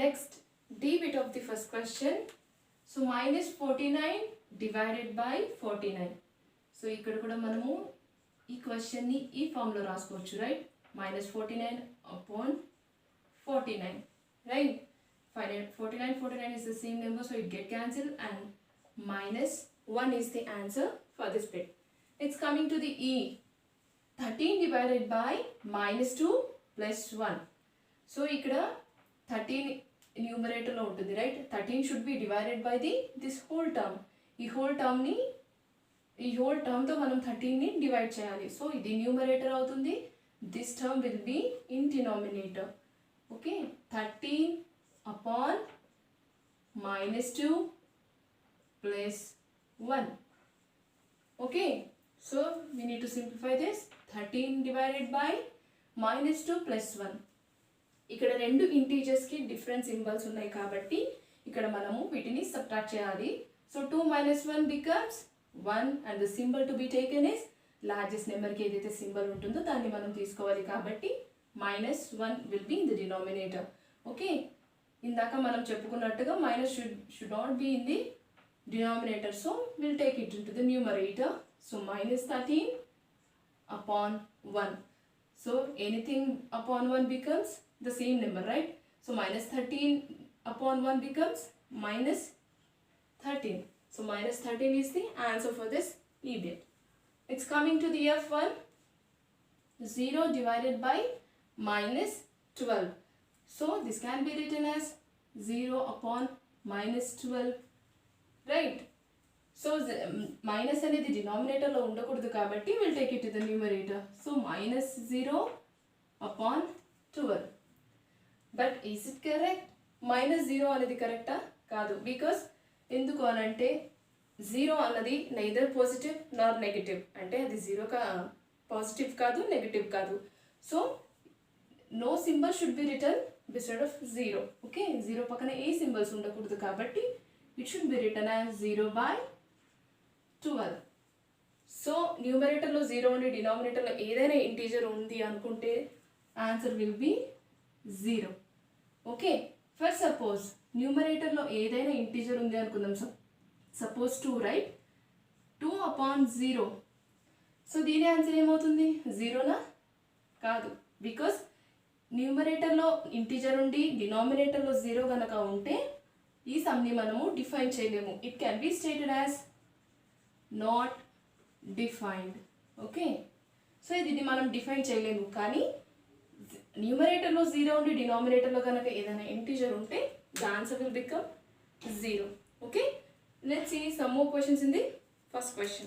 Next, D bit of the first question. So minus 49 divided by 49. So ఇక్కడ కూడా మనము ఈ క్వశ్చన్ ని ఈ ఫామ్ లో రాసుకోవచ్చు, right? minus 49 upon 49, right? 49 is the same number, so it get cancelled, and minus 1 is the answer for this bit. It's coming to the E. 13 divided by minus 2 plus 1. So ఇక్కడ 13 numerator లో ఉంటుంది, right? 13 should be divided by this whole term. ఈ whole term తో మనం 13 ని divide చేయాలి. So ఇది numerator అవుతుంది, this term will be in denominator. Okay, 13 upon minus 2 plus 1. Okay, so we need to simplify this. 13 divided by minus 2 plus 1. ఇక్కడ రెండు integers కి డిఫరెంట్ సింబల్స్ ఉన్నాయి కాబట్టి ఇక్కడ మనము వీటిని సబ్ట్రాక్ట్ చేయాలి. So 2 minus 1 becomes 1 and the symbol to be taken is largest నెంబర్కి ఏదైతే సింబల్ ఉంటుందో దాన్ని మనం తీసుకోవాలి కాబట్టి minus 1 will be in the denominator. Okay, ఇందాక మనం చెప్పుకున్నట్టుగా minus should not be in the denominator, so we'll take it into the numerator. So minus 13 upon 1. So anything upon 1 becomes the same number, right? So minus 13 upon 1 becomes minus 13. So minus 13 is the answer for this E bit. It's coming to the F1. 0 divided by minus 12. So this can be written as 0 upon minus 12, right? So minus అనేది denominator లో ఉండకూడదు కాబట్టి we'll take it to the numerator. So minus 0 upon 12. But is it correct? minus 0 అనేది కరెక్టా? కాదు. Because ఎందుకు అనంటే 0 అన్నది నైదర్ పాజిటివ్ నార్ నెగటివ్, అంటే అది 0 పాజిటివ్ కాదు, నెగటివ్ కాదు. So no symbol should be return beside of 0. Okay, 0 పక్కన ఏ సింబల్స్ ఉండకూడదు కాబట్టి it should be return as 0/12. So న్యూమరేటర్లో 0 ఉండి డినామినేటర్లో ఏదైనా ఇంటీజర్ ఉంది అనుకుంటే answer will be 0. Okay, for suppose న్యూమరేటర్లో ఏదైనా ఇంటీజర్ ఉంది అనుకుందాం. Suppose 2, right? 2 upon 0. సో దీని ఆన్సర్ ఏమవుతుంది? 0నా? కాదు, బికాస్ న్యూమరేటర్లో ఇంటీజర్ ఉండి డినామినేటర్లో 0 కనుక ఉంటే ఈ సమ్ని మనము డిఫైన్ చేయలేము. It can be stated as not defined. Okay, so ఇది మనం డిఫైన్ చేయలేము, కానీ న్యూమరేటర్లో 0 ఉండి డినామినేటర్లో కనుక ఏదైనా ఇంటీజర్ ఉంటే the answer will become 0. Okay, let's see some more questions in the first question.